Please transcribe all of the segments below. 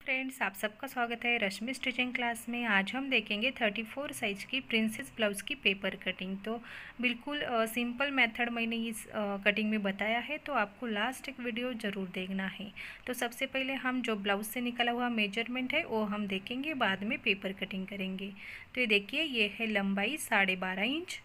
Friends, आप सबका स्वागत है रश्मि स्टिचिंग क्लास में। आज हम देखेंगे 34 साइज़ की प्रिंसेस ब्लाउज़ की पेपर कटिंग। तो बिल्कुल सिंपल मेथड मैंने इस कटिंग में बताया है, तो आपको लास्ट एक वीडियो ज़रूर देखना है। तो सबसे पहले हम जो ब्लाउज़ से निकला हुआ मेजरमेंट है वो हम देखेंगे, बाद में पेपर कटिंग करेंगे। तो ये देखिए, ये है लंबाई 12.5 इंच।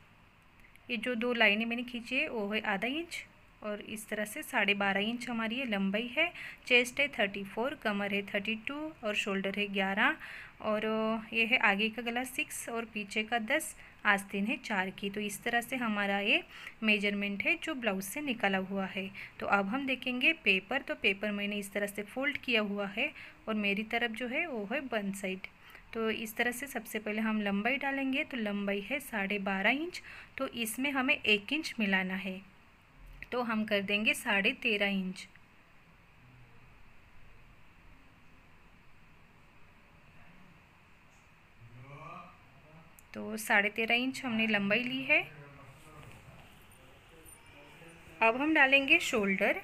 ये जो दो लाइनें मैंने खींची है वो है आधा इंच, और इस तरह से 12.5 इंच हमारी ये लंबाई है। चेस्ट है 34, कमर है 32 और शोल्डर है 11, और ये है आगे का गला 6 और पीछे का 10, आस्तीन है 4 की। तो इस तरह से हमारा ये मेजरमेंट है जो ब्लाउज से निकला हुआ है। तो अब हम देखेंगे पेपर। तो पेपर मैंने इस तरह से फोल्ड किया हुआ है और मेरी तरफ जो है वो है बंद साइड। तो इस तरह से सबसे पहले हम लंबाई डालेंगे। तो लंबाई है 12.5 इंच, तो इसमें हमें 1 इंच मिलाना है। तो हम कर देंगे 13.5 इंच। तो 13.5 इंच हमने लंबाई ली है। अब हम डालेंगे शोल्डर।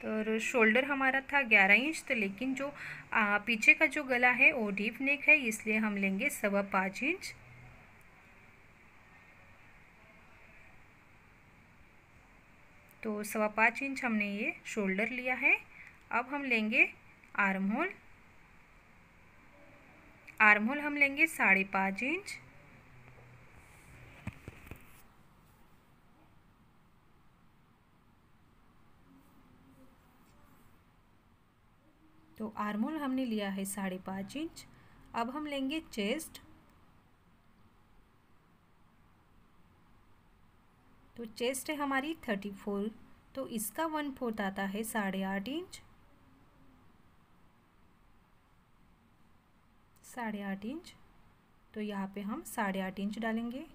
तो शोल्डर हमारा था 11 इंच, तो लेकिन जो पीछे का जो गला है वो डीप नेक है, इसलिए हम लेंगे 5.25 इंच। तो 5.25 इंच हमने ये शोल्डर लिया है। अब हम लेंगे आर्म होल। आर्म होल हम लेंगे 5.5 इंच। तो आर्म होल हमने लिया है 5.5 इंच। अब हम लेंगे चेस्ट। तो चेस्ट है हमारी 34, तो इसका 1/4 आता है 8.5 इंच। 8.5 इंच, तो यहाँ पे हम 8.5 इंच डालेंगे।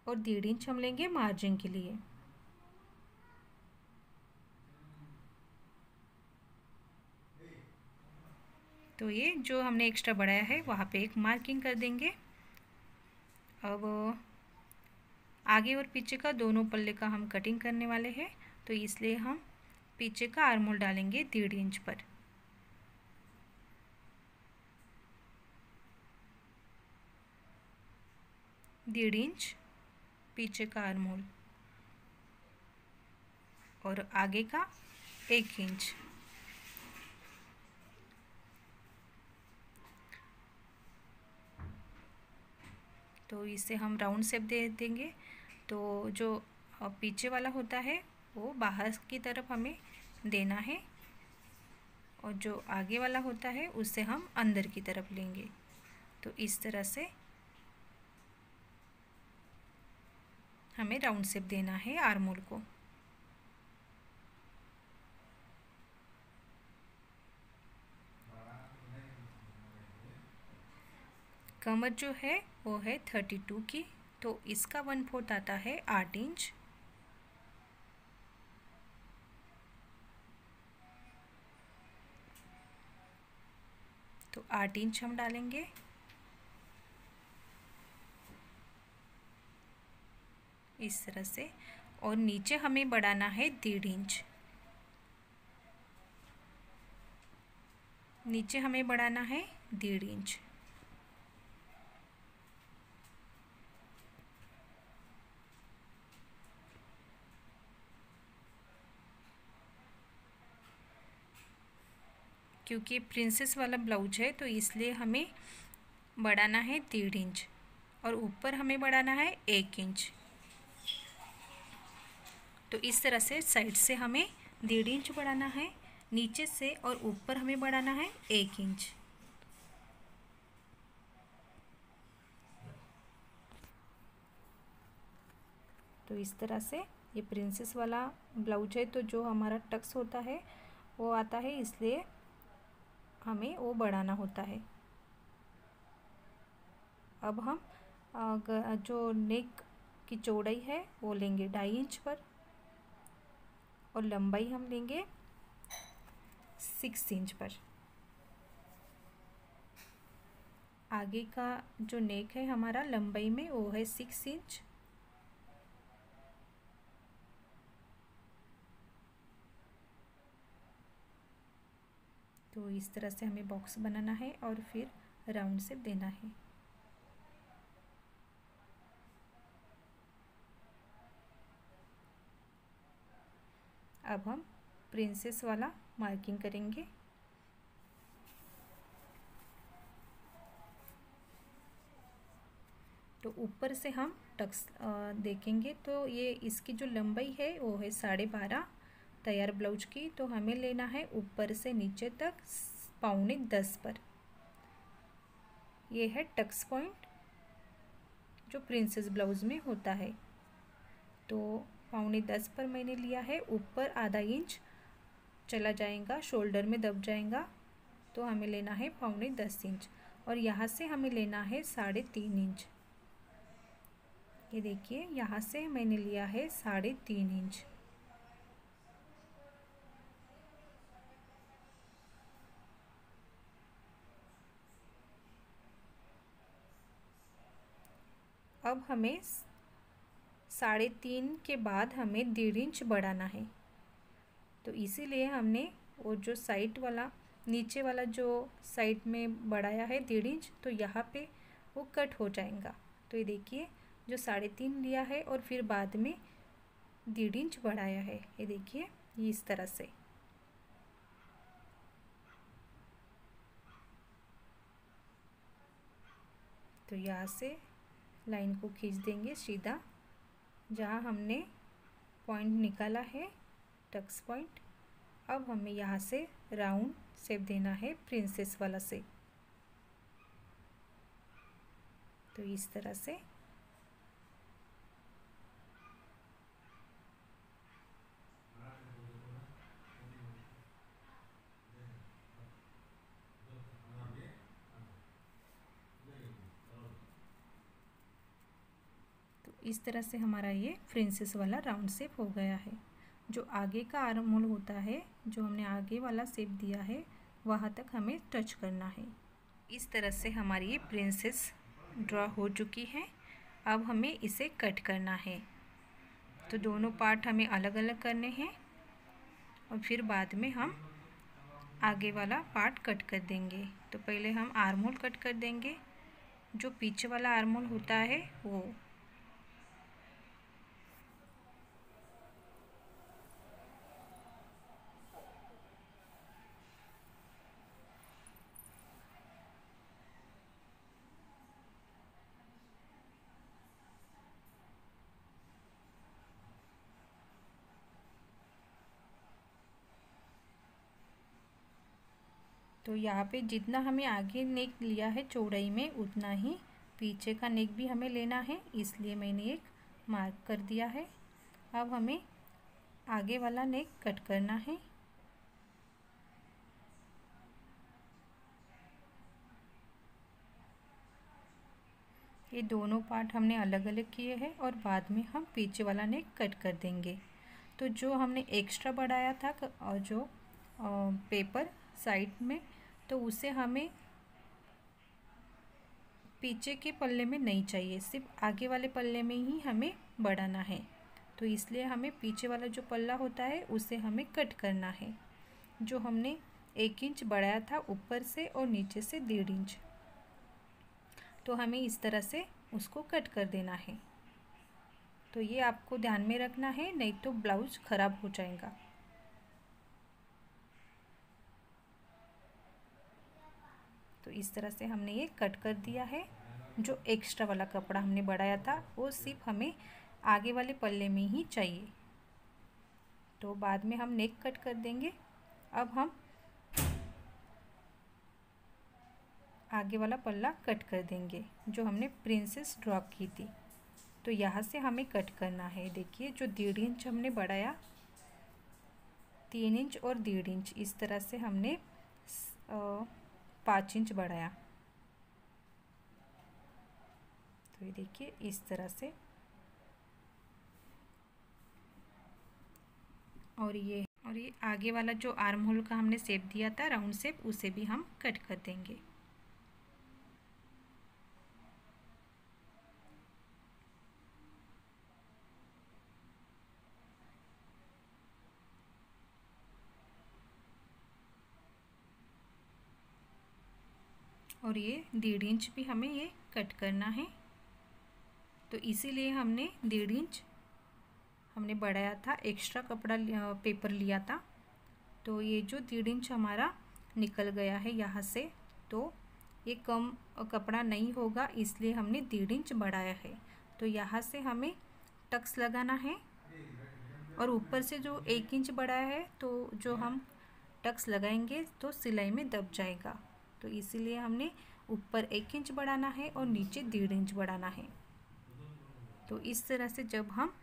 और 1.5 इंच हम लेंगे मार्जिन के लिए। तो ये जो हमने एक्स्ट्रा बढ़ाया है वहाँ पे एक मार्किंग कर देंगे। अब आगे और पीछे का दोनों पल्ले का हम कटिंग करने वाले हैं, तो इसलिए हम पीछे का आर्म होल डालेंगे 1.5 इंच पर। डेढ़ इंच पीछे का आर्म होल और आगे का 1 इंच। तो इसे हम राउंड शेप दे देंगे। तो जो पीछे वाला होता है वो बाहर की तरफ हमें देना है, और जो आगे वाला होता है उसे हम अंदर की तरफ लेंगे। तो इस तरह से हमें राउंड शेप देना है आर्म होल को। कमर जो है वो है 32 की, तो इसका 1/4 आता है 8 इंच। तो 8 इंच हम डालेंगे। इस तरह से, और नीचे हमें बढ़ाना है 1.5 इंच। नीचे हमें बढ़ाना है 1.5 इंच। क्योंकि प्रिंसेस वाला ब्लाउज है तो इसलिए हमें बढ़ाना है 1.5 इंच, और ऊपर हमें बढ़ाना है 1 इंच। तो इस तरह से साइड से हमें 1.5 इंच बढ़ाना है नीचे से, और ऊपर हमें बढ़ाना है 1 इंच। तो इस तरह से ये प्रिंसेस वाला ब्लाउज है, तो जो हमारा टक्स होता है वो आता है, इसलिए हमें वो बढ़ाना होता है। अब हम जो नेक की चौड़ाई है वो लेंगे 2.5 इंच पर, और लंबाई हम लेंगे 6 इंच पर। आगे का जो नेक है हमारा लंबाई में वो है 6 इंच। तो इस तरह से हमें बॉक्स बनाना है और फिर राउंड शेप देना है। अब हम प्रिंसेस वाला मार्किंग करेंगे। तो ऊपर से हम टक्स देखेंगे तो ये इसकी जो लंबाई है वो है 12.5 तैयार ब्लाउज की। तो हमें लेना है ऊपर से नीचे तक 9.25 पर। ये है टक्स पॉइंट जो प्रिंसेस ब्लाउज में होता है। तो 9.25 पर मैंने लिया है। ऊपर आधा इंच चला जाएगा, शोल्डर में दब जाएगा, तो हमें लेना है 9.25 इंच। और यहाँ से हमें लेना है 3.5 इंच। ये देखिए यहाँ से मैंने लिया है 3.5 इंच। अब हमें 3.5 के बाद हमें 1.5 इंच बढ़ाना है। तो इसीलिए हमने वो जो साइड वाला नीचे वाला जो साइड में बढ़ाया है 1.5 इंच, तो यहाँ पे वो कट हो जाएगा। तो ये देखिए जो 3.5 लिया है और फिर बाद में 1.5 इंच बढ़ाया है। ये देखिए ये इस तरह से। तो यहाँ से लाइन को खींच देंगे सीधा जहाँ हमने पॉइंट निकाला है, टक्स पॉइंट। अब हमें यहाँ से राउंड शेप देना है प्रिंसेस वाला से। तो इस तरह से। तो इस तरह से हमारा ये प्रिंसेस वाला राउंड शेप हो गया है। जो आगे का आर्म होल होता है, जो हमने आगे वाला शेप दिया है, वहाँ तक हमें टच करना है। इस तरह से हमारी ये प्रिंसेस ड्रॉ हो चुकी है। अब हमें इसे कट करना है। तो दोनों पार्ट हमें अलग अलग करने हैं और फिर बाद में हम आगे वाला पार्ट कट कर देंगे। तो पहले हम आर्म होल कट कर देंगे, जो पीछे वाला आर्म होल होता है वो। तो यहाँ पे जितना हमें आगे नेक लिया है चौड़ाई में, उतना ही पीछे का नेक भी हमें लेना है, इसलिए मैंने एक मार्क कर दिया है। अब हमें आगे वाला नेक कट करना है। ये दोनों पार्ट हमने अलग अलग किए हैं और बाद में हम पीछे वाला नेक कट कर देंगे। तो जो हमने एक्स्ट्रा बढ़ाया था और जो पेपर साइड में, तो उसे हमें पीछे के पल्ले में नहीं चाहिए, सिर्फ आगे वाले पल्ले में ही हमें बढ़ाना है। तो इसलिए हमें पीछे वाला जो पल्ला होता है उसे हमें कट करना है। जो हमने 1 इंच बढ़ाया था ऊपर से और नीचे से 1.5 इंच, तो हमें इस तरह से उसको कट कर देना है। तो ये आपको ध्यान में रखना है, नहीं तो ब्लाउज ख़राब हो जाएगा। तो इस तरह से हमने ये कट कर दिया है। जो एक्स्ट्रा वाला कपड़ा हमने बढ़ाया था वो सिर्फ हमें आगे वाले पल्ले में ही चाहिए। तो बाद में हम नेक कट कर देंगे। अब हम आगे वाला पल्ला कट कर देंगे जो हमने प्रिंसेस ड्रॉ की थी। तो यहाँ से हमें कट करना है। देखिए जो 1.5 इंच हमने बढ़ाया, 3 इंच और 1.5 इंच, इस तरह से हमने 5 इंच बढ़ाया। तो ये देखिए इस तरह से। और ये आगे वाला जो आर्म होल का हमने शेप दिया था राउंड शेप, उसे भी हम कट कर देंगे। और ये 1.5 इंच भी हमें ये कट करना है। तो इसीलिए हमने 1.5 इंच हमने बढ़ाया था, एक्स्ट्रा कपड़ा पेपर लिया था। तो ये जो 1.5 इंच हमारा निकल गया है यहाँ से, तो ये कम कपड़ा नहीं होगा, इसलिए हमने 1.5 इंच बढ़ाया है। तो यहाँ से हमें टक्स लगाना है और ऊपर से जो 1 इंच बढ़ाया है, तो जो हम टक्स लगाएंगे तो सिलाई में दब जाएगा। तो इसीलिए हमने ऊपर 1 इंच बढ़ाना है और नीचे 1.5 इंच बढ़ाना है। तो इस तरह से जब हम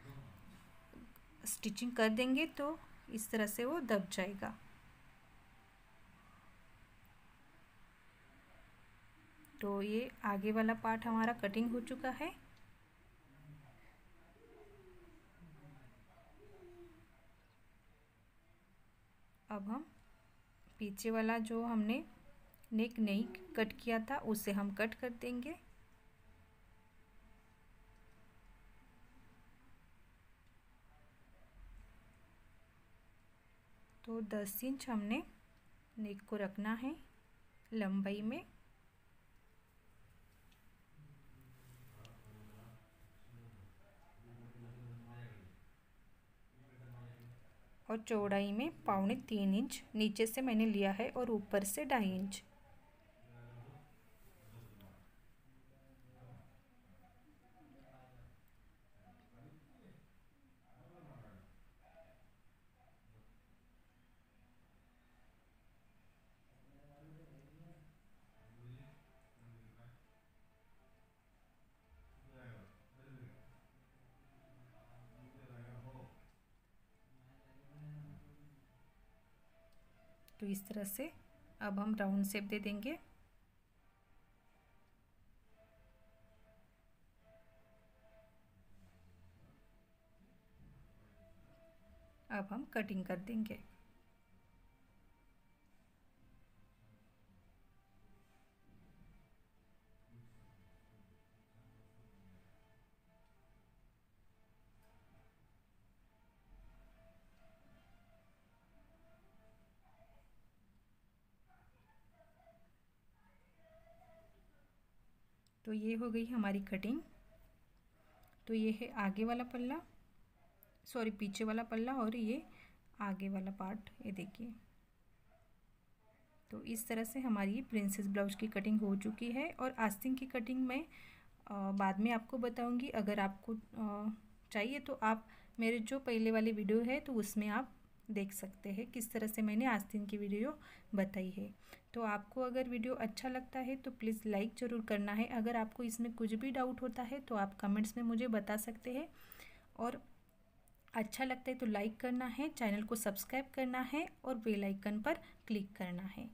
स्टिचिंग कर देंगे तो इस तरह से वो दब जाएगा। तो ये आगे वाला पार्ट हमारा कटिंग हो चुका है। अब हम पीछे वाला जो हमने नेक नहीं कट किया था उसे हम कट कर देंगे। तो 10 इंच हमने नेक को रखना है लंबाई में, और चौड़ाई में 2.25 इंच नीचे से मैंने लिया है और ऊपर से 2.5 इंच। तो इस तरह से अब हम राउंड शेप दे देंगे। अब हम कटिंग कर देंगे। तो ये हो गई हमारी कटिंग। तो ये है आगे वाला पल्ला, सॉरी पीछे वाला पल्ला, और ये आगे वाला पार्ट, ये देखिए। तो इस तरह से हमारी प्रिंसेस ब्लाउज की कटिंग हो चुकी है। और आस्तीन की कटिंग मैं बाद में आपको बताऊंगी। अगर आपको चाहिए तो आप मेरे जो पहले वाली वीडियो है तो उसमें आप देख सकते हैं किस तरह से मैंने आस्तीन की वीडियो बताई है। तो आपको अगर वीडियो अच्छा लगता है तो प्लीज़ लाइक ज़रूर करना है। अगर आपको इसमें कुछ भी डाउट होता है तो आप कमेंट्स में मुझे बता सकते हैं। और अच्छा लगता है तो लाइक करना है, चैनल को सब्सक्राइब करना है और बेल आइकन पर क्लिक करना है।